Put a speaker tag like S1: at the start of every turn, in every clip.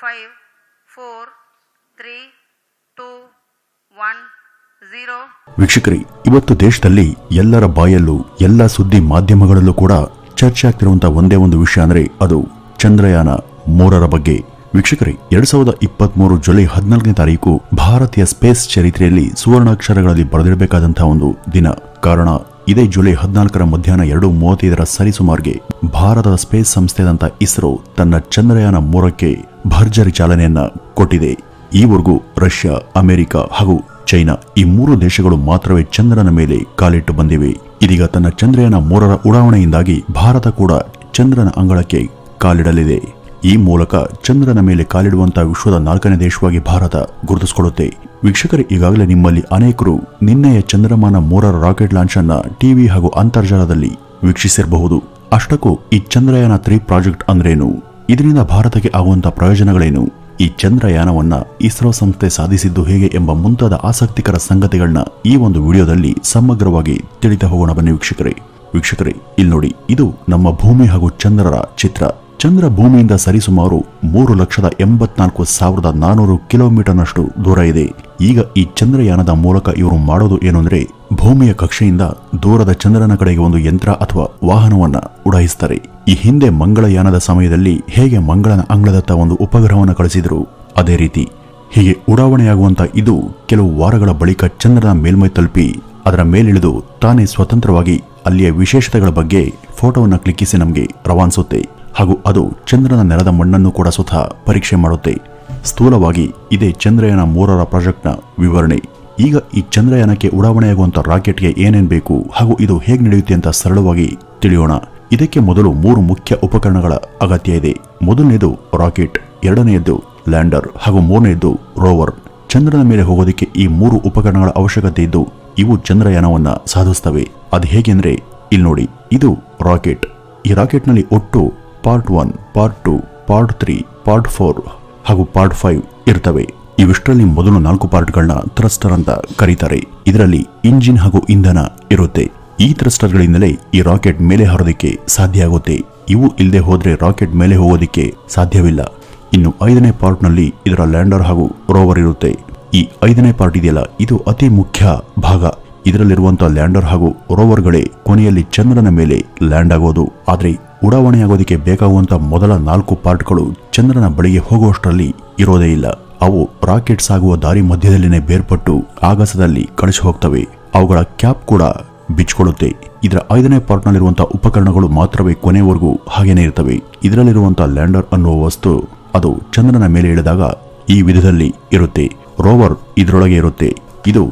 S1: 5, 4, 3, 2, 1, 0.
S2: ವೀಕ್ಷಕರೇ, ಇವತ್ತು ದೇಶದಲ್ಲಿ ಎಲ್ಲರ ಬಾಯಲ್ಲೂ ಎಲ್ಲ ಸುದ್ದಿ ಮಾಧ್ಯಮಗಳಲ್ಲೂ ಕೂಡ ಚರ್ಚೆ ಆಗ್ತಿರುವಂತಹ ಒಂದೇ ಒಂದು ವಿಷಯ ಅಂದ್ರೆ ಅದು ಚಂದ್ರಯಾನ 3ರ ಬಗ್ಗೆ. ವೀಕ್ಷಕರೇ, 2023 ಜುಲೈ 14ನೇ ತಾರೀಕು ಭಾರತೀಯ ಸ್ಪೇಸ್ ಚರಿತ್ರೆಯಲ್ಲಿ ಸುವರ್ಣಾಕ್ಷರಗಳಲ್ಲಿ ಬರೆದಿರಬೇಕಾದಂತಹ ಒಂದು ದಿನ. ಕಾರಣ ಇದೇ ಜುಲೈ 14ರ ಮಧ್ಯಾಹ್ನ 2:35 ಸರಿಸುಮಾರಿಗೆ ಭಾರತದ ಸ್ಪೇಸ್ ಸಂಸ್ಥೆಯಾದಂತಹ ಇಸ್ರೋ ತನ್ನ ಚಂದ್ರಯಾನ 3ಕ್ಕೆ ಭರ್ಜರಿ ಚಾಲನೆಯನ್ನ ಕೊಟ್ಟಿದೆ. ಈವರೆಗೂ ರಷ್ಯಾ, ಅಮೆರಿಕ ಹಾಗೂ ಚೈನಾ ಈ 3 ದೇಶಗಳು ಮಾತ್ರವೇ ಚಂದ್ರನ ಮೇಲೆ ಕಾಲಿಟ್ಟು ಬಂದಿವೆ. ಇದೀಗ ತನ್ನ ಚಂದ್ರಯಾನ 3ರ ಉಡಾವಣೆಯಿಂದಾಗಿ ಭಾರತ ಕೂಡ ಚಂದ್ರನ ಅಂಗಳಕ್ಕೆ ಕಾಲಿಡಲಿದೆ. ಈ ಮೂಲಕ ಚಂದ್ರನ ಮೇಲೆ ಕಾಲಿಡುವಂತಹ ವಿಶ್ವದ 4ನೇ ದೇಶವಾಗಿ ಭಾರತ ಗುರುತಿಸಿಕೊಳ್ಳುತ್ತೆ. ವೀಕ್ಷಕರೇ, ಈಗಾಗಲೇ ನಿಮ್ಮಲ್ಲಿ ಅನೇಕರು ನಿನ್ನೆಯ ಚಂದ್ರಮಾನ 3ರ ರಾಕೆಟ್ ಲಾಂಚ್ ಅನ್ನ ಟಿವಿ ಹಾಗೂ ಅಂತರ್ಜಾಲದಲ್ಲಿ ವೀಕ್ಷಿಸಿರಬಹುದು. ಅಷ್ಟಕ್ಕೂ ಈ ಚಂದ್ರಯಾನ 3 ಪ್ರಾಜೆಕ್ಟ್ ಅಂದ್ರೇನು, ಇದರಿಂದ ಭಾರತಕ್ಕೆ ಆಗುವಂತಹ ಪ್ರಯೋಜನಗಳೇನು, ಈ ಚಂದ್ರಯಾನವನ್ನ ಇಸ್ರೋ ಸಂಸ್ಥೆ ಸಾಧಿಸಿದ್ದು ಹೇಗೆ ಎಂಬ ಮುಂತಾದ ಆಸಕ್ತಿಕರ ಸಂಗತಿಗಳನ್ನ ಈ ಒಂದು ವಿಡಿಯೋದಲ್ಲಿ ಸಮಗ್ರವಾಗಿ ತಿಳಿತಾ ಹೋಗೋಣ ಬನ್ನಿ ವೀಕ್ಷಕರೇ. ಇಲ್ಲಿ ನೋಡಿ, ಇದು ನಮ್ಮ ಭೂಮಿ ಹಾಗೂ ಚಂದ್ರರ ಚಿತ್ರ. ಚಂದ್ರ ಭೂಮಿಯಿಂದ ಸರಿಸುಮಾರು 3,84,400 ಕಿಲೋಮೀಟರ್ನಷ್ಟು ದೂರ ಇದೆ. ಈಗ ಈ ಚಂದ್ರಯಾನದ ಮೂಲಕ ಇವರು ಮಾಡೋದು ಏನು ಅಂದ್ರೆ, ಭೂಮಿಯ ಕಕ್ಷೆಯಿಂದ ದೂರದ ಚಂದ್ರನ ಕಡೆಗೆ ಒಂದು ಯಂತ್ರ ಅಥವಾ ವಾಹನವನ್ನ ಉಡಾಯಿಸ್ತಾರೆ. ಈ ಹಿಂದೆ ಮಂಗಳಯಾನದ ಸಮಯದಲ್ಲಿ ಹೇಗೆ ಮಂಗಳನ ಅಂಗಳದತ್ತ ಒಂದು ಉಪಗ್ರಹವನ್ನು ಕಳಿಸಿದ್ರು, ಅದೇ ರೀತಿ ಹೀಗೆ ಉಡಾವಣೆಯಾಗುವಂತ ಇದು ಕೆಲವು ವಾರಗಳ ಬಳಿಕ ಚಂದ್ರನ ಮೇಲ್ಮೈ ತಲುಪಿ ಅದರ ಮೇಲಿಳಿದು ತಾನೇ ಸ್ವತಂತ್ರವಾಗಿ ಅಲ್ಲಿಯ ವಿಶೇಷತೆಗಳ ಬಗ್ಗೆ ಫೋಟೋವನ್ನು ಕ್ಲಿಕ್ಕಿಸಿ ನಮಗೆ ರವಾನಿಸುತ್ತೆ. ಹಾಗೂ ಅದು ಚಂದ್ರನ ನೆಲದ ಮಣ್ಣನ್ನು ಕೂಡ ಸ್ವತಃ ಪರೀಕ್ಷೆ ಮಾಡುತ್ತೆ. ಸ್ಥೂಲವಾಗಿ ಇದೇ ಚಂದ್ರಯಾನ 3ರ ಪ್ರಾಜೆಕ್ಟ್ನ ವಿವರಣೆ. ಈಗ ಈ ಚಂದ್ರಯಾನಕ್ಕೆ ಉಡಾವಣೆಯಾಗುವಂತ ರಾಕೆಟ್ಗೆ ಏನೇನ್ ಬೇಕು ಹಾಗೂ ಇದು ಹೇಗೆ ನಡೆಯುತ್ತೆ ಅಂತ ಸರಳವಾಗಿ ತಿಳಿಯೋಣ. ಇದಕ್ಕೆ ಮೊದಲು 3 ಮುಖ್ಯ ಉಪಕರಣಗಳ ಅಗತ್ಯ ಇದೆ. ಮೊದಲನೇದು ರಾಕೆಟ್, ಎರಡನೆಯದ್ದು ಲ್ಯಾಂಡರ್ ಹಾಗೂ ಮೂರನೆಯದ್ದು ರೋವರ್. ಚಂದ್ರನ ಮೇಲೆ ಹೋಗೋದಕ್ಕೆ ಈ 3 ಉಪಕರಣಗಳ ಅವಶ್ಯಕತೆ ಇದ್ದು ಇವು ಚಂದ್ರಯಾನವನ್ನ ಸಾಧಿಸುತ್ತವೆ. ಅದು ಹೇಗೆಂದ್ರೆ, ಇಲ್ಲಿ ನೋಡಿ, ಇದು ರಾಕೆಟ್. ಈ ರಾಕೆಟ್ನಲ್ಲಿ ಒಟ್ಟು ಪಾರ್ಟ್ 1, ಪಾರ್ಟ್ 2, ಪಾರ್ಟ್ 3, ಪಾರ್ಟ್ 4 ಹಾಗೂ ಪಾರ್ಟ್ 5 ಇರ್ತವೆ. ಇವಿಷ್ಟರಲ್ಲಿ ಮೊದಲು 4 ಪಾರ್ಟ್ಗಳನ್ನ ಥ್ರಸ್ಟರ್ ಅಂತ ಕರೀತಾರೆ. ಇದರಲ್ಲಿ ಇಂಜಿನ್ ಹಾಗೂ ಇಂಧನ ಇರುತ್ತೆ. ಈ ಥ್ರಸ್ಟರ್ಗಳಿಂದಲೇ ಈ ರಾಕೆಟ್ ಮೇಲೆ ಹಾರೋದಕ್ಕೆ ಸಾಧ್ಯ ಆಗುತ್ತೆ. ಇವು ಇಲ್ಲದೆ ಹೋದ್ರೆ ರಾಕೆಟ್ ಮೇಲೆ ಹೋಗೋದಿಕ್ಕೆ ಸಾಧ್ಯವಿಲ್ಲ. ಇನ್ನು 5ನೇ ಪಾರ್ಟ್ನಲ್ಲಿ ಇದರ ಲ್ಯಾಂಡರ್ ಹಾಗೂ ರೋವರ್ ಇರುತ್ತೆ. ಈ 5ನೇ ಪಾರ್ಟ್ ಇದೆಯಲ್ಲ, ಇದು ಅತಿ ಮುಖ್ಯ ಭಾಗ. ಇದರಲ್ಲಿರುವಂತಹ ಲ್ಯಾಂಡರ್ ಹಾಗೂ ರೋವರ್ಗಳೇ ಕೊನೆಯಲ್ಲಿ ಚಂದ್ರನ ಮೇಲೆ ಲ್ಯಾಂಡ್ ಆಗೋದು. ಆದ್ರೆ ಉಡಾವಣೆಯಾಗೋದಕ್ಕೆ ಬೇಕಾಗುವಂತಹ ಮೊದಲ 4 ಪಾರ್ಟ್ಗಳು ಚಂದ್ರನ ಬಳಿಗೆ ಹೋಗುವಷ್ಟರಲ್ಲಿ ಇರೋದೇ ಇಲ್ಲ. ಅವು ರಾಕೆಟ್ ಸಾಗುವ ದಾರಿ ಮಧ್ಯದಲ್ಲಿನೇ ಬೇರ್ಪಟ್ಟು ಆಗಸದಲ್ಲಿ ಕಳಿಸಿ ಹೋಗ್ತವೆ. ಅವುಗಳ ಕ್ಯಾಪ್ ಕೂಡ ಬಿಚ್ಕೊಳ್ಳುತ್ತೆ. ಇದರ 5ನೇ ಪಾರ್ಟ್ನಲ್ಲಿರುವಂತಹ ಉಪಕರಣಗಳು ಮಾತ್ರವೇ ಕೊನೆವರೆಗೂ ಹಾಗೇನೆ ಇರ್ತವೆ. ಇದರಲ್ಲಿರುವಂತಹ ಲ್ಯಾಂಡರ್ ಅನ್ನುವ ವಸ್ತು ಅದು ಚಂದ್ರನ ಮೇಲೆ ಇಳಿದಾಗ ಈ ವಿಧದಲ್ಲಿ ಇರುತ್ತೆ. ರೋವರ್ ಇದರೊಳಗೆ ಇರುತ್ತೆ. ಇದು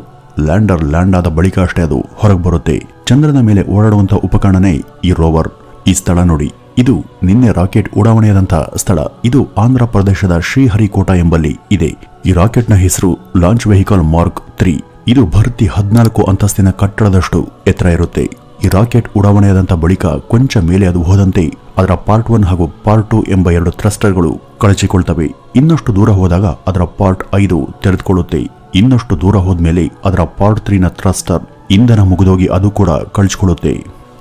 S2: ಲ್ಯಾಂಡರ್ ಲ್ಯಾಂಡ್ ಆದ ಬಳಿಕ ಅಷ್ಟೇ ಅದು ಹೊರಗೆ ಬರುತ್ತೆ. ಚಂದ್ರನ ಮೇಲೆ ಓಡಾಡುವಂತಹ ಉಪಕರಣನೇ ಈ ರೋವರ್. ಈ ಸ್ಥಳ ನೋಡಿ, ಇದು ನಿನ್ನೆ ರಾಕೆಟ್ ಉಡಾವಣೆಯಾದಂತಹ ಸ್ಥಳ. ಇದು ಆಂಧ್ರ ಪ್ರದೇಶದ ಶ್ರೀಹರಿಕೋಟಾ ಎಂಬಲ್ಲಿ ಇದೆ. ಈ ರಾಕೆಟ್ನ ಹೆಸರು ಲಾಂಚ್ ವೆಹಿಕಲ್ ಮಾರ್ಕ್ 3. ಇದು ಭರ್ತಿ 14 ಅಂತಸ್ತಿನ ಕಟ್ಟಡದಷ್ಟು ಎತ್ತರ ಇರುತ್ತೆ. ಈ ರಾಕೆಟ್ ಉಡಾವಣೆಯಾದಂತಹ ಬಳಿಕ ಕೊಂಚ ಮೇಲೆ ಅದು ಹೋದಂತೆ ಅದರ ಪಾರ್ಟ್ 1 ಹಾಗೂ ಪಾರ್ಟ್ 2 ಎಂಬ 2 ಥ್ರಸ್ಟರ್ಗಳು ಕಳಚಿಕೊಳ್ತವೆ. ಇನ್ನಷ್ಟು ದೂರ ಹೋದಾಗ ಅದರ ಪಾರ್ಟ್ 5 ತೆರೆದುಕೊಳ್ಳುತ್ತೆ. ಇನ್ನಷ್ಟು ದೂರ ಹೋದ್ಮೇಲೆ ಅದರ ಪಾರ್ಟ್ 3ನ ಥ್ರಸ್ಟರ್ ಇಂಧನ ಮುಗಿದೋಗಿ ಅದು ಕೂಡ ಕಳಚಿಕೊಳ್ಳುತ್ತೆ.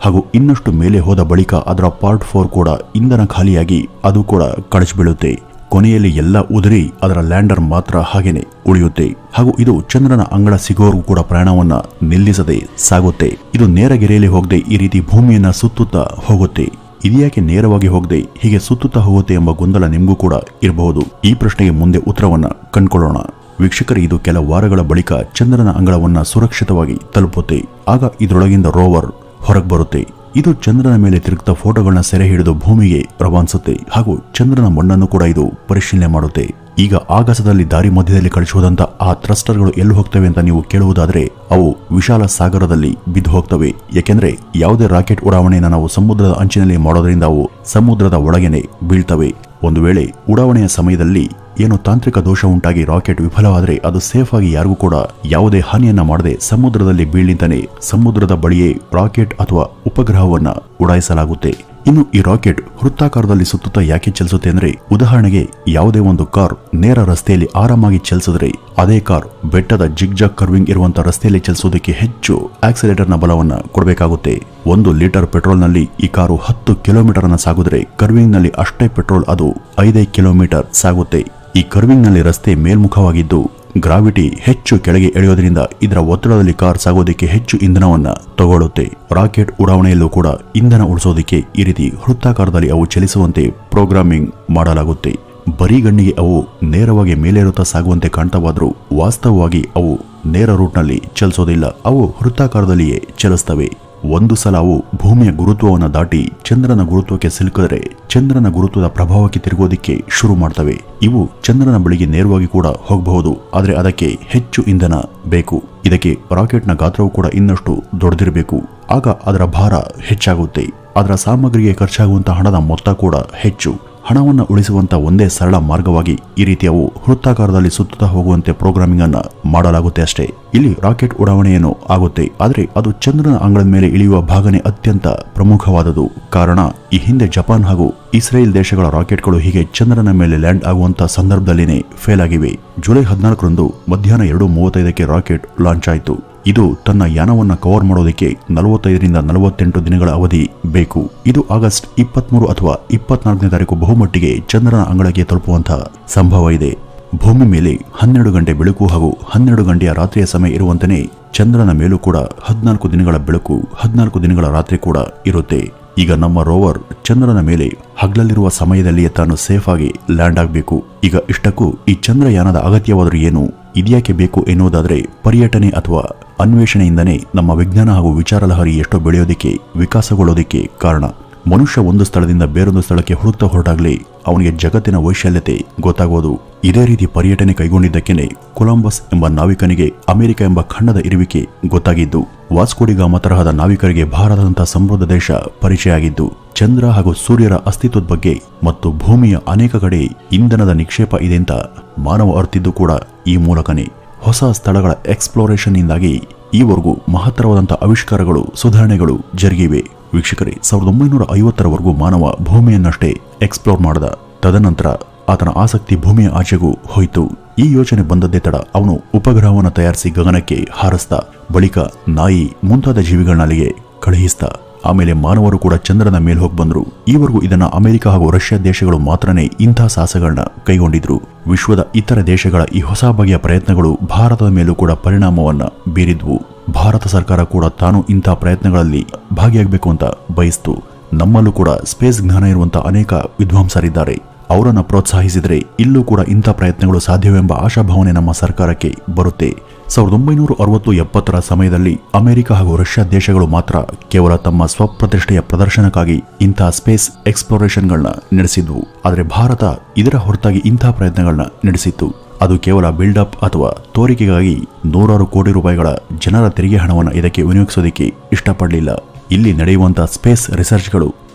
S2: ಹಾಗೂ ಇನ್ನಷ್ಟು ಮೇಲೆ ಹೋದ ಬಳಿಕ ಅದರ ಪಾರ್ಟ್ 4 ಕೂಡ ಇಂಧನ ಖಾಲಿಯಾಗಿ ಅದು ಕೂಡ ಕಳಚಿ ಬೀಳುತ್ತೆ. ಕೊನೆಯಲ್ಲಿ ಎಲ್ಲ ಉದುರಿ ಅದರ ಲ್ಯಾಂಡರ್ ಮಾತ್ರ ಹಾಗೇನೆ ಉಳಿಯುತ್ತೆ. ಹಾಗೂ ಇದು ಚಂದ್ರನ ಅಂಗಳ ಸಿಗೋವರೆಗೂ ಕೂಡ ಪ್ರಯಾಣವನ್ನ ನಿಲ್ಲಿಸದೆ ಸಾಗುತ್ತೆ. ಇದು ನೇರಗೆರೆಯಲ್ಲಿ ಹೋಗದೆ ಈ ರೀತಿ ಭೂಮಿಯನ್ನ ಸುತ್ತುತ್ತಾ ಹೋಗುತ್ತೆ. ಇದ್ಯಾಕೆ ನೇರವಾಗಿ ಹೋಗದೆ ಹೀಗೆ ಸುತ್ತುತ್ತಾ ಹೋಗುತ್ತೆ ಎಂಬ ಗೊಂದಲ ನಿಮಗೂ ಕೂಡ ಇರಬಹುದು. ಈ ಪ್ರಶ್ನೆಗೆ ಮುಂದೆ ಉತ್ತರವನ್ನ ಕಂಡುಕೊಳ್ಳೋಣ. ವೀಕ್ಷಕರು, ಇದು ಕೆಲ ವಾರಗಳ ಬಳಿಕ ಚಂದ್ರನ ಅಂಗಳವನ್ನ ಸುರಕ್ಷಿತವಾಗಿ ತಲುಪುತ್ತೆ. ಆಗ ಇದರೊಳಗಿಂದ ರೋವರ್ ಹೊರಗೆ ಬರುತ್ತೆ. ಇದು ಚಂದ್ರನ ಮೇಲೆ ತಿರುಗ್ತಾ ಫೋಟೋಗಳನ್ನ ಸೆರೆ ಹಿಡಿದು ಭೂಮಿಗೆ ರವಾನಿಸುತ್ತೆ. ಹಾಗೂ ಚಂದ್ರನ ಮಣ್ಣನ್ನು ಕೂಡ ಇದು ಪರಿಶೀಲನೆ ಮಾಡುತ್ತೆ. ಈಗ ಆಗಸದಲ್ಲಿ ದಾರಿ ಮಧ್ಯದಲ್ಲಿ ಕಳಿಸುವುದಂತ ಆ ಥ್ರಸ್ಟರ್ಗಳು ಎಲ್ಲಿ ಹೋಗ್ತವೆ ಅಂತ ನೀವು ಕೇಳುವುದಾದ್ರೆ, ಅವು ವಿಶಾಲ ಸಾಗರದಲ್ಲಿ ಬಿದ್ದು ಹೋಗ್ತವೆ. ಯಾಕೆಂದ್ರೆ ಯಾವುದೇ ರಾಕೆಟ್ ಉಡಾವಣೆಯನ್ನು ನಾವು ಸಮುದ್ರದ ಅಂಚಿನಲ್ಲಿ ಮಾಡೋದ್ರಿಂದ ಅವು ಸಮುದ್ರದ ಒಳಗೇನೆ ಬೀಳ್ತವೆ. ಒಂದು ವೇಳೆ ಉಡಾವಣೆಯ ಸಮಯದಲ್ಲಿ ಏನು ತಾಂತ್ರಿಕ ದೋಷ ಉಂಟಾಗಿ ರಾಕೆಟ್ ವಿಫಲವಾದರೆ ಅದು ಸೇಫ್ ಆಗಿ ಯಾರಿಗೂ ಕೂಡ ಯಾವುದೇ ಹಾನಿಯನ್ನ ಮಾಡದೆ ಸಮುದ್ರದಲ್ಲಿ ಬೀಳಿಂತಾನೆ ಸಮುದ್ರದ ಬಳಿಯೇ ರಾಕೆಟ್ ಅಥವಾ ಉಪಗ್ರಹವನ್ನ ಉಡಾಯಿಸಲಾಗುತ್ತೆ. ಇನ್ನು ಈ ರಾಕೆಟ್ ವೃತ್ತಾಕಾರದಲ್ಲಿ ಸುತ್ತುತ್ತಾ ಯಾಕೆ ಚಲಿಸುತ್ತೆ ಅಂದ್ರೆ, ಉದಾಹರಣೆಗೆ ಯಾವುದೇ ಒಂದು ಕಾರ್ ನೇರ ರಸ್ತೆಯಲ್ಲಿ ಆರಾಮಾಗಿ ಚಲಿಸಿದ್ರೆ ಅದೇ ಕಾರ್ ಬೆಟ್ಟದ ಜಿಗ್ಜಾಗ್ ಕರ್ವಿಂಗ್ ಇರುವಂತಹ ರಸ್ತೆಯಲ್ಲಿ ಚಲಿಸೋದಕ್ಕೆ ಹೆಚ್ಚು ಆಕ್ಸಿಲೇಟರ್ನ ಬಲವನ್ನ ಕೊಡಬೇಕಾಗುತ್ತೆ. 1 ಲೀಟರ್ ಪೆಟ್ರೋಲ್ ನಲ್ಲಿ ಈ ಕಾರು 10 ಕಿಲೋಮೀಟರ್ ಅನ್ನ ಸಾಗಿದ್ರೆ ಕರ್ವಿಂಗ್ ನಲ್ಲಿ ಅಷ್ಟೇ ಪೆಟ್ರೋಲ್ ಅದು 5 ಕಿಲೋಮೀಟರ್ ಸಾಗುತ್ತೆ. ಈ ಕರ್ವಿಂಗ್ನಲ್ಲಿ ರಸ್ತೆ ಮೇಲ್ಮುಖವಾಗಿದ್ದು ಗ್ರಾವಿಟಿ ಹೆಚ್ಚು ಕೆಳಗೆ ಎಳೆಯೋದ್ರಿಂದ ಇದರ ಒತ್ತಡದಲ್ಲಿ ಕಾರ್ ಸಾಗೋದಕ್ಕೆ ಹೆಚ್ಚು ಇಂಧನವನ್ನ ತಗೊಳ್ಳುತ್ತೆ. ರಾಕೆಟ್ ಉಡಾವಣೆಯಲ್ಲೂ ಕೂಡ ಇಂಧನ ಉಳಿಸೋದಕ್ಕೆ ಈ ರೀತಿ ವೃತ್ತಾಕಾರದಲ್ಲಿ ಅವು ಚಲಿಸುವಂತೆ ಪ್ರೋಗ್ರಾಮಿಂಗ್ ಮಾಡಲಾಗುತ್ತೆ. ಬರಿಗಣ್ಣಿಗೆ ಅವು ನೇರವಾಗಿ ಮೇಲೇರುತ್ತಾ ಸಾಗುವಂತೆ ಕಾಣ್ತವಾದರೂ ವಾಸ್ತವವಾಗಿ ಅವು ನೇರ ರೂಟ್ನಲ್ಲಿ ಚಲಿಸೋದಿಲ್ಲ. ಅವು ವೃತ್ತಾಕಾರದಲ್ಲಿಯೇ ಚಲಿಸ್ತವೆ. ಒಂದು ಸಲ ಅವು ಭೂಮಿಯ ಗುರುತ್ವವನ್ನು ದಾಟಿ ಚಂದ್ರನ ಗುರುತ್ವಕ್ಕೆ ಸಿಲುಕಿದರೆ ಚಂದ್ರನ ಗುರುತ್ವದ ಪ್ರಭಾವಕ್ಕೆ ತಿರುಗೋದಿಕ್ಕೆ ಶುರು ಮಾಡ್ತವೆ. ಇವು ಚಂದ್ರನ ಬಳಿಗೆ ನೇರವಾಗಿ ಕೂಡ ಹೋಗಬಹುದು, ಆದರೆ ಅದಕ್ಕೆ ಹೆಚ್ಚು ಇಂಧನ ಬೇಕು. ಇದಕ್ಕೆ ರಾಕೆಟ್ನ ಗಾತ್ರವೂ ಕೂಡ ಇನ್ನಷ್ಟು ದೊಡ್ಡದಿರಬೇಕು. ಆಗ ಅದರ ಭಾರ ಹೆಚ್ಚಾಗುತ್ತೆ. ಅದರ ಸಾಮಗ್ರಿಗೆ ಖರ್ಚಾಗುವಂತಹ ಹಣದ ಮೊತ್ತ ಕೂಡ ಹೆಚ್ಚು. ಹಣವನ್ನು ಉಳಿಸುವಂತ ಒಂದೇ ಸರಳ ಮಾರ್ಗವಾಗಿ ಈ ರೀತಿ ಅವು ವೃತ್ತಾಕಾರದಲ್ಲಿ ಸುತ್ತುತ್ತಾ ಹೋಗುವಂತೆ ಪ್ರೋಗ್ರಾಮಿಂಗ್ ಅನ್ನ ಮಾಡಲಾಗುತ್ತೆ ಅಷ್ಟೇ. ಇಲ್ಲಿ ರಾಕೆಟ್ ಉಡಾವಣೆಯನ್ನು ಆಗುತ್ತೆ, ಆದರೆ ಅದು ಚಂದ್ರನ ಅಂಗಳದ ಮೇಲೆ ಇಳಿಯುವ ಭಾಗನೇ ಅತ್ಯಂತ ಪ್ರಮುಖವಾದದು. ಕಾರಣ ಈ ಹಿಂದೆ ಜಪಾನ್ ಹಾಗೂ ಇಸ್ರೇಲ್ ದೇಶಗಳ ರಾಕೆಟ್ಗಳು ಹೀಗೆ ಚಂದ್ರನ ಮೇಲೆ ಲ್ಯಾಂಡ್ ಆಗುವಂತ ಸಂದರ್ಭದಲ್ಲಿನೇ ಫೇಲ್ ಆಗಿವೆ. ಜುಲೈ 14ರಂದು ಮಧ್ಯಾಹ್ನ 2:35ಕ್ಕೆ ರಾಕೆಟ್ ಲಾಂಚ್ ಆಯಿತು. ಇದು ತನ್ನ ಯಾನವನ್ನು ಕವರ್ ಮಾಡೋದಕ್ಕೆ 45ರಿಂದ 48 ದಿನಗಳ ಅವಧಿ ಬೇಕು. ಇದು ಆಗಸ್ಟ್ 23 ಅಥವಾ 24ನೇ ತಾರೀಕು ಬಹುಮಟ್ಟಿಗೆ ಚಂದ್ರನ ಅಂಗಳಕ್ಕೆ ತಲುಪುವಂತಹ ಸಂಭವ ಇದೆ. ಭೂಮಿ ಮೇಲೆ 12 ಗಂಟೆ ಬೆಳಕು ಹಾಗೂ 12 ಗಂಟೆಯ ರಾತ್ರಿಯ ಸಮಯ ಇರುವಂತೆಯೇ ಚಂದ್ರನ ಮೇಲೂ ಕೂಡ 14 ದಿನಗಳ ಬೆಳಕು 14 ದಿನಗಳ ರಾತ್ರಿ ಕೂಡ ಇರುತ್ತೆ. ಈಗ ನಮ್ಮ ರೋವರ್ ಚಂದ್ರನ ಮೇಲೆ ಹಗಲಲ್ಲಿರುವ ಸಮಯದಲ್ಲಿಯೇ ತಾನು ಸೇಫ್ ಆಗಿ ಲ್ಯಾಂಡ್ ಆಗಬೇಕು. ಈಗ ಇಷ್ಟಕ್ಕೂ ಈ ಚಂದ್ರಯಾನದ ಅಗತ್ಯವಾದರೂ ಏನು, ಇದ್ಯಾಕೆ ಬೇಕು ಎನ್ನುವುದಾದರೆ ಪರ್ಯಟನೆ ಅಥವಾ ಅನ್ವೇಷಣೆಯಿಂದನೇ ನಮ್ಮ ವಿಜ್ಞಾನ ಹಾಗೂ ವಿಚಾರ ಲಹರಿ ಎಷ್ಟೋ ಬೆಳೆಯೋದಿಕ್ಕೆ ವಿಕಾಸಗೊಳ್ಳೋದಿಕ್ಕೆ ಕಾರಣ. ಮನುಷ್ಯ ಒಂದು ಸ್ಥಳದಿಂದ ಬೇರೊಂದು ಸ್ಥಳಕ್ಕೆ ಹುಡುಕ್ತಾ ಹೊರಟಾಗಲೇ ಅವನಿಗೆ ಜಗತ್ತಿನ ವೈಶಾಲ್ಯತೆ ಗೊತ್ತಾಗೋದು. ಇದೇ ರೀತಿ ಪರ್ಯಟನೆ ಕೈಗೊಂಡಿದ್ದಕ್ಕೇನೆ ಕೊಲಂಬಸ್ ಎಂಬ ನಾವಿಕನಿಗೆ ಅಮೆರಿಕ ಎಂಬ ಖಂಡದ ಇರುವಿಕೆ ಗೊತ್ತಾಗಿದ್ದು, ವಾಸ್ಕೋಡಿಗಾಮ ತರಹದ ನಾವಿಕರಿಗೆ ಭಾರತದಂತಹ ಸಮೃದ್ಧ ದೇಶ ಪರಿಚಯ ಆಗಿದ್ದು, ಚಂದ್ರ ಹಾಗೂ ಸೂರ್ಯರ ಅಸ್ತಿತ್ವದ ಬಗ್ಗೆ ಮತ್ತು ಭೂಮಿಯ ಅನೇಕ ಕಡೆ ಇಂಧನದ ನಿಕ್ಷೇಪ ಇದೆ ಅಂತ ಮಾನವ ಅರ್ತಿದ್ದು ಕೂಡ ಈ ಮೂಲಕನೇ. ಹೊಸ ಸ್ಥಳಗಳ ಎಕ್ಸ್ಪ್ಲೋರೇಷನ್ ಇಂದಾಗಿ ಈವರೆಗೂ ಮಹತ್ತರವಾದಂತಹ ಆವಿಷ್ಕಾರಗಳು ಸುಧಾರಣೆಗಳು ಜರುಗಿವೆ. ವೀಕ್ಷಕರೇ, 1950ರವರೆಗೂ ಮಾನವ ಭೂಮಿಯನ್ನಷ್ಟೇ ಎಕ್ಸ್ಪ್ಲೋರ್ ಮಾಡಿದ. ತದನಂತರ ಆತನ ಆಸಕ್ತಿ ಭೂಮಿಯ ಆಚೆಗೂ ಹೋಯಿತು. ಈ ಯೋಚನೆ ಬಂದದ್ದೇ ತಡ ಅವನು ಉಪಗ್ರಹವನ್ನು ತಯಾರಿಸಿ ಗಗನಕ್ಕೆ ಹಾರಿಸ್ದ. ಬಳಿಕ ನಾಯಿ ಮುಂತಾದ ಜೀವಿಗಳನ್ನ ಅಲ್ಲಿಗೆ ಕಳುಹಿಸ್ದ. ಆಮೇಲೆ ಮಾನವರು ಕೂಡ ಚಂದ್ರನ ಮೇಲೆ ಹೋಗಿ ಬಂದ್ರು. ಈವರೆಗೂ ಇದನ್ನ ಅಮೆರಿಕ ಹಾಗೂ ರಷ್ಯಾ ದೇಶಗಳು ಮಾತ್ರನೇ ಇಂತಹ ಸಾಹಸಗಳನ್ನ ಕೈಗೊಂಡಿದ್ರು. ವಿಶ್ವದ ಇತರ ದೇಶಗಳ ಈ ಹೊಸ ಬಗೆಯ ಪ್ರಯತ್ನಗಳು ಭಾರತದ ಮೇಲೂ ಕೂಡ ಪರಿಣಾಮವನ್ನ ಬೀರಿದ್ವು. ಭಾರತ ಸರ್ಕಾರ ಕೂಡ ತಾನು ಇಂತಹ ಪ್ರಯತ್ನಗಳಲ್ಲಿ ಭಾಗಿಯಾಗಬೇಕು ಅಂತ ಬಯಸ್ತು. ನಮ್ಮಲ್ಲೂ ಕೂಡ ಸ್ಪೇಸ್ ಜ್ಞಾನ ಇರುವಂತಹ ಅನೇಕ ವಿದ್ವಾಂಸರಿದ್ದಾರೆ. ಅವರನ್ನು ಪ್ರೋತ್ಸಾಹಿಸಿದರೆ ಇಲ್ಲೂ ಕೂಡ ಇಂಥ ಪ್ರಯತ್ನಗಳು ಸಾಧ್ಯವೆಂಬ ಆಶಾಭಾವನೆ ನಮ್ಮ ಸರ್ಕಾರಕ್ಕೆ ಬರುತ್ತೆ. 1960-70ರ ಸಮಯದಲ್ಲಿ ಅಮೆರಿಕ ಹಾಗೂ ರಷ್ಯಾ ದೇಶಗಳು ಮಾತ್ರ ಕೇವಲ ತಮ್ಮ ಸ್ವಪ್ರತಿಷ್ಠೆಯ ಪ್ರದರ್ಶನಕ್ಕಾಗಿ ಇಂತಹ ಸ್ಪೇಸ್ ಎಕ್ಸ್ಪ್ಲೋರೇಷನ್ಗಳನ್ನ ನಡೆಸಿದ್ವು. ಆದರೆ ಭಾರತ ಇದರ ಹೊರತಾಗಿ ಇಂತಹ ಪ್ರಯತ್ನಗಳನ್ನ ನಡೆಸಿತ್ತು. ಅದು ಕೇವಲ ಬಿಲ್ಡಪ್ ಅಥವಾ ತೋರಿಕೆಗಾಗಿ ನೂರಾರು ಕೋಟಿ ರೂಪಾಯಿಗಳ ಜನರ ತೆರಿಗೆ ಹಣವನ್ನು ಇದಕ್ಕೆ ವಿನಿಯೋಗಿಸೋದಕ್ಕೆ ಇಷ್ಟಪಡಲಿಲ್ಲ. ಇಲ್ಲಿ ನಡೆಯುವಂತಹ ಸ್ಪೇಸ್ ರಿಸರ್ಚ್ಗಳು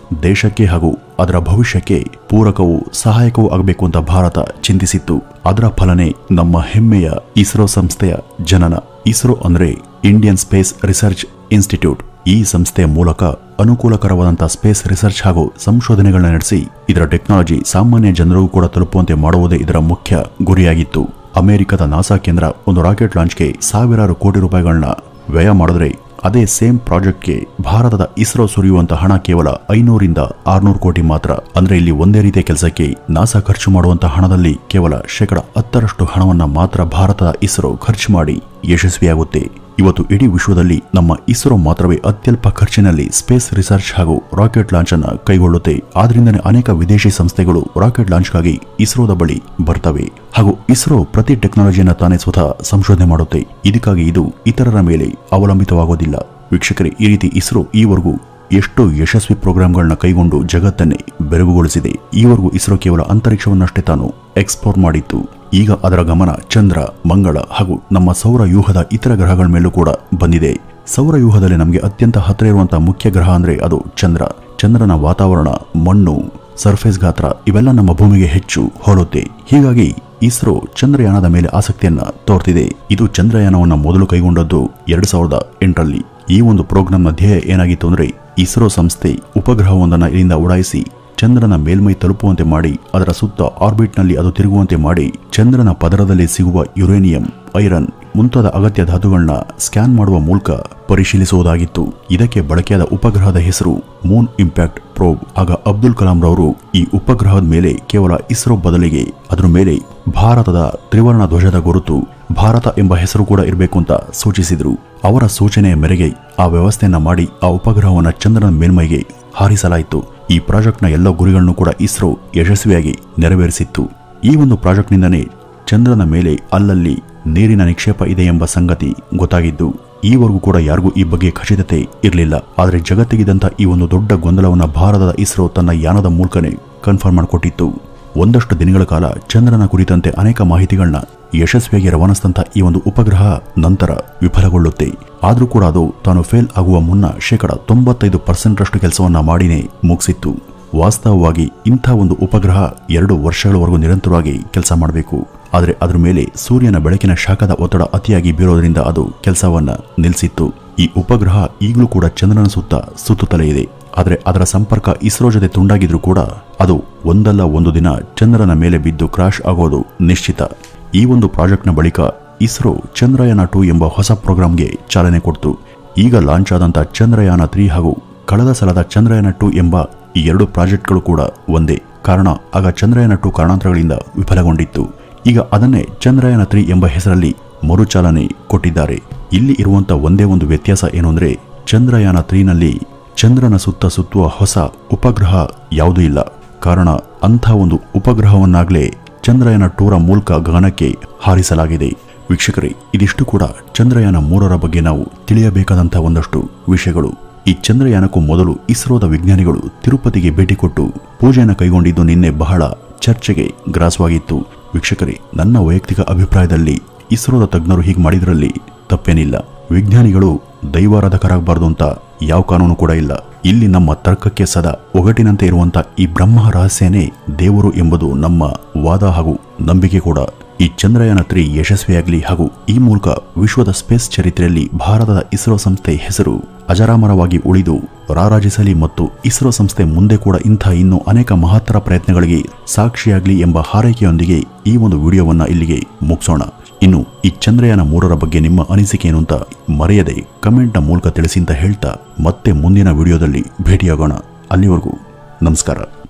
S2: ದೇಶಕ್ಕೆ ಹಾಗೂ ಅದರ ಭವಿಷ್ಯಕ್ಕೆ ಪೂರಕವೂ ಸಹಾಯಕವೂ ಆಗಬೇಕು ಅಂತ ಭಾರತ ಚಿಂತಿಸಿತ್ತು. ಅದರ ಫಲನೇ ನಮ್ಮ ಹೆಮ್ಮೆಯ ಇಸ್ರೋ ಸಂಸ್ಥೆಯ ಜನನ. ಇಸ್ರೋ ಅಂದ್ರೆ ಇಂಡಿಯನ್ ಸ್ಪೇಸ್ ರಿಸರ್ಚ್ ಇನ್ಸ್ಟಿಟ್ಯೂಟ್. ಈ ಸಂಸ್ಥೆಯ ಮೂಲಕ ಅನುಕೂಲಕರವಾದಂತಹ ಸ್ಪೇಸ್ ರಿಸರ್ಚ್ ಹಾಗೂ ಸಂಶೋಧನೆಗಳನ್ನ ನಡೆಸಿ ಇದರ ಟೆಕ್ನಾಲಜಿ ಸಾಮಾನ್ಯ ಜನರಿಗೂ ಕೂಡ ತಲುಪುವಂತೆ ಮಾಡುವುದೇ ಇದರ ಮುಖ್ಯ ಗುರಿಯಾಗಿತ್ತು. ಅಮೆರಿಕದ ನಾಸಾ ಕೇಂದ್ರ ಒಂದು ರಾಕೆಟ್ ಲಾಂಚ್ಗೆ ಸಾವಿರಾರು ಕೋಟಿ ರೂಪಾಯಿಗಳನ್ನ ವ್ಯಯ ಮಾಡಿದ್ರೆ, ಅದೇ ಸೇಮ್ ಪ್ರಾಜೆಕ್ಟ್ಗೆ ಭಾರತದ ಇಸ್ರೋ ಸುರಿಯುವಂತಹ ಹಣ ಕೇವಲ 500ರಿಂದ 600 ಕೋಟಿ ಮಾತ್ರ. ಅಂದ್ರೆ ಇಲ್ಲಿ ಒಂದೇ ರೀತಿಯ ಕೆಲಸಕ್ಕೆ ನಾಸಾ ಖರ್ಚು ಮಾಡುವಂತಹ ಹಣದಲ್ಲಿ ಕೇವಲ 10% ಹಣವನ್ನ ಮಾತ್ರ ಭಾರತದ ಇಸ್ರೋ ಖರ್ಚು ಮಾಡಿ ಯಶಸ್ವಿಯಾಗುತ್ತೆ. ಇವತ್ತು ಇಡೀ ವಿಶ್ವದಲ್ಲಿ ನಮ್ಮ ಇಸ್ರೋ ಮಾತ್ರವೇ ಅತ್ಯಲ್ಪ ಖರ್ಚಿನಲ್ಲಿ ಸ್ಪೇಸ್ ರಿಸರ್ಚ್ ಹಾಗೂ ರಾಕೆಟ್ ಲಾಂಚ್ ಅನ್ನ ಕೈಗೊಳ್ಳುತ್ತೆ. ಆದ್ರಿಂದನೇ ಅನೇಕ ವಿದೇಶಿ ಸಂಸ್ಥೆಗಳು ರಾಕೆಟ್ ಲಾಂಚ್ಗಾಗಿ ಇಸ್ರೋದ ಬಳಿ ಬರ್ತವೆ ಹಾಗೂ ಇಸ್ರೋ ಪ್ರತಿ ಟೆಕ್ನಾಲಜಿಯನ್ನ ತಾನೇ ಸ್ವತಃ ಸಂಶೋಧನೆ ಮಾಡುತ್ತೆ. ಇದಕ್ಕಾಗಿ ಇದು ಇತರರ ಮೇಲೆ ಅವಲಂಬಿತವಾಗೋದಿಲ್ಲ. ವೀಕ್ಷಕರೇ, ಈ ರೀತಿ ಇಸ್ರೋ ಈವರೆಗೂ ಎಷ್ಟೋ ಯಶಸ್ವಿ ಪ್ರೋಗ್ರಾಂಗಳನ್ನ ಕೈಗೊಂಡು ಜಗತ್ತನ್ನೇ ಬೆರಗುಗೊಳಿಸಿದೆ. ಈವರೆಗೂ ಇಸ್ರೋ ಕೇವಲ ಅಂತರಿಕ್ಷವನ್ನಷ್ಟೇ ತಾನು ಎಕ್ಸ್ಪ್ಲೋರ್ ಮಾಡಿತ್ತು. ಈಗ ಅದರ ಗಮನ ಚಂದ್ರ, ಮಂಗಳ ಹಾಗೂ ನಮ್ಮ ಸೌರ ವ್ಯೂಹದ ಇತರ ಗ್ರಹಗಳ ಮೇಲೂ ಕೂಡ ಬಂದಿದೆ. ಸೌರ ವ್ಯೂಹದಲ್ಲಿ ನಮಗೆ ಅತ್ಯಂತ ಹತ್ತಿರ ಇರುವಂತಹ ಮುಖ್ಯ ಗ್ರಹ ಅಂದ್ರೆ ಅದು ಚಂದ್ರ. ಚಂದ್ರನ ವಾತಾವರಣ, ಮಣ್ಣು, ಸರ್ಫೇಸ್ ಗಾತ್ರ ಇವೆಲ್ಲ ನಮ್ಮ ಭೂಮಿಗೆ ಹೆಚ್ಚು ಹೋಲುತ್ತೆ. ಹೀಗಾಗಿ ಇಸ್ರೋ ಚಂದ್ರಯಾನದ ಮೇಲೆ ಆಸಕ್ತಿಯನ್ನ ತೋರ್ತಿದೆ. ಇದು ಚಂದ್ರಯಾನವನ್ನ ಮೊದಲು ಕೈಗೊಂಡದ್ದು 2008ರಲ್ಲಿ. ಈ ಒಂದು ಪ್ರೋಗ್ರಾಂನ ಧ್ಯೇಯ ಏನಾಗಿತ್ತು ಅಂದ್ರೆ ಇಸ್ರೋ ಸಂಸ್ಥೆ ಉಪಗ್ರಹವೊಂದನ್ನು ಇಲ್ಲಿಂದ ಉಡಾಯಿಸಿ ಚಂದ್ರನ ಮೇಲ್ಮೈ ತಲುಪುವಂತೆ ಮಾಡಿ ಅದರ ಸುತ್ತ ಆರ್ಬಿಟ್ನಲ್ಲಿ ಅದು ತಿರುಗುವಂತೆ ಮಾಡಿ ಚಂದ್ರನ ಪದರದಲ್ಲಿ ಸಿಗುವ ಯುರೇನಿಯಂ, ಐರನ್ ಮುಂತಾದ ಅಗತ್ಯ ಧಾತುಗಳನ್ನ ಸ್ಕ್ಯಾನ್ ಮಾಡುವ ಮೂಲಕ ಪರಿಶೀಲಿಸುವುದಾಗಿತ್ತು. ಇದಕ್ಕೆ ಬಳಕೆಯಾದ ಉಪಗ್ರಹದ ಹೆಸರು ಮೂನ್ ಇಂಪ್ಯಾಕ್ಟ್ ಪ್ರೋಬ್. ಆಗ ಅಬ್ದುಲ್ ಕಲಾಂ ರವರು ಈ ಉಪಗ್ರಹದ ಮೇಲೆ ಕೇವಲ ಇಸ್ರೋ ಬದಲಿಗೆ ಅದರ ಮೇಲೆ ಭಾರತದ ತ್ರಿವರ್ಣ ಧ್ವಜದ ಗುರುತು ಭಾರತ ಎಂಬ ಹೆಸರು ಕೂಡ ಇರಬೇಕು ಅಂತ ಸೂಚಿಸಿದ್ರು. ಅವರ ಸೂಚನೆಯ ಮೇರೆಗೆ ಆ ವ್ಯವಸ್ಥೆಯನ್ನ ಮಾಡಿ ಆ ಉಪಗ್ರಹವನ್ನು ಚಂದ್ರನ ಮೇಲ್ಮೈಗೆ ಹಾರಿಸಲಾಯಿತು. ಈ ಪ್ರಾಜೆಕ್ಟ್ನ ಎಲ್ಲ ಗುರಿಗಳನ್ನು ಕೂಡ ಇಸ್ರೋ ಯಶಸ್ವಿಯಾಗಿ ನೆರವೇರಿಸಿತ್ತು. ಈ ಒಂದು ಪ್ರಾಜೆಕ್ಟ್ನಿಂದನೇ ಚಂದ್ರನ ಮೇಲೆ ಅಲ್ಲಲ್ಲಿ ನೀರಿನ ನಿಕ್ಷೇಪ ಇದೆ ಎಂಬ ಸಂಗತಿ ಗೊತ್ತಾಗಿದ್ದು ಈವರೆಗೂ ಕೂಡ ಯಾರಿಗೂ ಈ ಬಗ್ಗೆ ಖಚಿತತೆ ಇರಲಿಲ್ಲ. ಆದರೆ ಜಗತ್ತಿಗಿದ್ದಂಥ ಈ ಒಂದು ದೊಡ್ಡ ಗೊಂದಲವನ್ನು ಭಾರತದ ಇಸ್ರೋ ತನ್ನ ಯಾನದ ಮೂಲಕನೇ ಕನ್ಫರ್ಮ್ ಮಾಡಿಕೊಟ್ಟಿತ್ತು. ಒಂದಷ್ಟು ದಿನಗಳ ಕಾಲ ಚಂದ್ರನ ಕುರಿತಂತೆ ಅನೇಕ ಮಾಹಿತಿಗಳನ್ನ ಯಶಸ್ವಿಯಾಗಿ ರವಾನಿಸಿದಂಥ ಈ ಒಂದು ಉಪಗ್ರಹ ನಂತರ ವಿಫಲಗೊಳ್ಳುತ್ತೆ. ಆದರೂ ಕೂಡ ಅದು ತಾನು ಫೇಲ್ ಆಗುವ ಮುನ್ನ 95% ಕೆಲಸವನ್ನ ಮಾಡಿನೇ ಮುಗಿಸಿತ್ತು. ವಾಸ್ತವವಾಗಿ ಇಂಥ ಒಂದು ಉಪಗ್ರಹ 2 ವರ್ಷಗಳವರೆಗೂ ನಿರಂತರವಾಗಿ ಕೆಲಸ ಮಾಡಬೇಕು. ಆದರೆ ಅದರ ಮೇಲೆ ಸೂರ್ಯನ ಬೆಳಕಿನ ಶಾಖದ ಒತ್ತಡ ಅತಿಯಾಗಿ ಬೀರೋದ್ರಿಂದ ಅದು ಕೆಲಸವನ್ನ ನಿಲ್ಲಿಸಿತ್ತು. ಈ ಉಪಗ್ರಹ ಈಗಲೂ ಕೂಡ ಚಂದ್ರನ ಸುತ್ತ ಸುತ್ತುತ್ತಲೇ ಇದೆ. ಆದರೆ ಅದರ ಸಂಪರ್ಕ ಇಸ್ರೋ ಜೊತೆ ತುಂಡಾಗಿದ್ರೂ ಕೂಡ ಅದು ಒಂದಲ್ಲ ಒಂದು ದಿನ ಚಂದ್ರನ ಮೇಲೆ ಬಿದ್ದು ಕ್ರಾಶ್ ಆಗೋದು ನಿಶ್ಚಿತ. ಈ ಒಂದು ಪ್ರಾಜೆಕ್ಟ್ನ ಬಳಿಕ ಇಸ್ರೋ ಚಂದ್ರಯಾನ 2 ಎಂಬ ಹೊಸ ಪ್ರೋಗ್ರಾಂಗೆ ಚಾಲನೆ ಕೊಡ್ತು. ಈಗ ಲಾಂಚ್ ಆದಂಥ ಚಂದ್ರಯಾನ 3 ಹಾಗೂ ಕಳೆದ ಸಲದ ಚಂದ್ರಯಾನ 2 ಎಂಬ ಈ 2 ಪ್ರಾಜೆಕ್ಟ್ಗಳು ಕೂಡ ಒಂದೇ. ಕಾರಣ ಆಗ ಚಂದ್ರಯಾನ 2 ಕಾರಣಾಂತರಗಳಿಂದ ವಿಫಲಗೊಂಡಿತ್ತು. ಈಗ ಅದನ್ನೇ ಚಂದ್ರಯಾನ 3 ಎಂಬ ಹೆಸರಲ್ಲಿ ಮರುಚಾಲನೆ ಕೊಟ್ಟಿದ್ದಾರೆ. ಇಲ್ಲಿ ಇರುವಂತ ಒಂದೇ ಒಂದು ವ್ಯತ್ಯಾಸ ಏನು ಅಂದ್ರೆ ಚಂದ್ರಯಾನ 3ನಲ್ಲಿ ಚಂದ್ರನ ಸುತ್ತ ಸುತ್ತುವ ಹೊಸ ಉಪಗ್ರಹ ಯಾವುದೂ ಇಲ್ಲ. ಕಾರಣ ಅಂಥ ಒಂದು ಉಪಗ್ರಹವನ್ನಾಗಲೇ ಚಂದ್ರಯಾನ 2ರ ಮೂಲಕ ಗಗನಕ್ಕೆ ಹಾರಿಸಲಾಗಿದೆ. ವೀಕ್ಷಕರೇ, ಇದಿಷ್ಟು ಕೂಡ ಚಂದ್ರಯಾನ 3ರ ಬಗ್ಗೆ ನಾವು ತಿಳಿಯಬೇಕಾದಂಥ ಒಂದಷ್ಟು ವಿಷಯಗಳು. ಈ ಚಂದ್ರಯಾನಕ್ಕೂ ಮೊದಲು ಇಸ್ರೋದ ವಿಜ್ಞಾನಿಗಳು ತಿರುಪತಿಗೆ ಭೇಟಿ ಕೊಟ್ಟು ಪೂಜೆಯನ್ನು ಕೈಗೊಂಡಿದ್ದು ನಿನ್ನೆ ಬಹಳ ಚರ್ಚೆಗೆ ಗ್ರಾಸವಾಗಿತ್ತು. ವೀಕ್ಷಕರೇ, ನನ್ನ ವೈಯಕ್ತಿಕ ಅಭಿಪ್ರಾಯದಲ್ಲಿ ಇಸ್ರೋದ ತಜ್ಞರು ಹೀಗೆ ಮಾಡಿದ್ರಲ್ಲಿ ತಪ್ಪೇನಿಲ್ಲ. ವಿಜ್ಞಾನಿಗಳು ದೈವಾರಾಧಕರಾಗಬಾರ್ದು ಅಂತ ಯಾವ ಕಾನೂನು ಕೂಡ ಇಲ್ಲ. ಇಲ್ಲಿ ನಮ್ಮ ತರ್ಕಕ್ಕೆ ಸದಾ ಒಗಟಿನಂತೆ ಇರುವಂತ ಈ ಬ್ರಹ್ಮ ರಹಸ್ಯನೇ ದೇವರು ಎಂಬುದು ನಮ್ಮ ವಾದ ಹಾಗೂ ನಂಬಿಕೆ ಕೂಡ. ಈ ಚಂದ್ರಯಾನ 3 ಯಶಸ್ವಿಯಾಗಲಿ ಹಾಗೂ ಈ ಮೂಲಕ ವಿಶ್ವದ ಸ್ಪೇಸ್ ಚರಿತ್ರೆಯಲ್ಲಿ ಭಾರತದ ಇಸ್ರೋ ಸಂಸ್ಥೆ ಹೆಸರು ಅಜರಾಮರವಾಗಿ ಉಳಿದು ರಾರಾಜಿಸಲಿ ಮತ್ತು ಇಸ್ರೋ ಸಂಸ್ಥೆ ಮುಂದೆ ಕೂಡ ಇಂಥ ಇನ್ನೂ ಅನೇಕ ಮಹತ್ತರ ಪ್ರಯತ್ನಗಳಿಗೆ ಸಾಕ್ಷಿಯಾಗಲಿ ಎಂಬ ಹಾರೈಕೆಯೊಂದಿಗೆ ಈ ಒಂದು ವಿಡಿಯೋವನ್ನ ಇಲ್ಲಿಗೆ ಮುಗಿಸೋಣ. ಇನ್ನು ಈ ಚಂದ್ರಯಾನ 3ರ ಬಗ್ಗೆ ನಿಮ್ಮ ಅನಿಸಿಕೆ ಏನು ಅಂತ ಮರೆಯದೆ ಕಮೆಂಟ್ನ ಮೂಲಕ ತಿಳಿಸಿ ಅಂತ ಹೇಳ್ತಾ ಮತ್ತೆ ಮುಂದಿನ ವಿಡಿಯೋದಲ್ಲಿ ಭೇಟಿಯಾಗೋಣ. ಅಲ್ಲಿವರೆಗೂ ನಮಸ್ಕಾರ.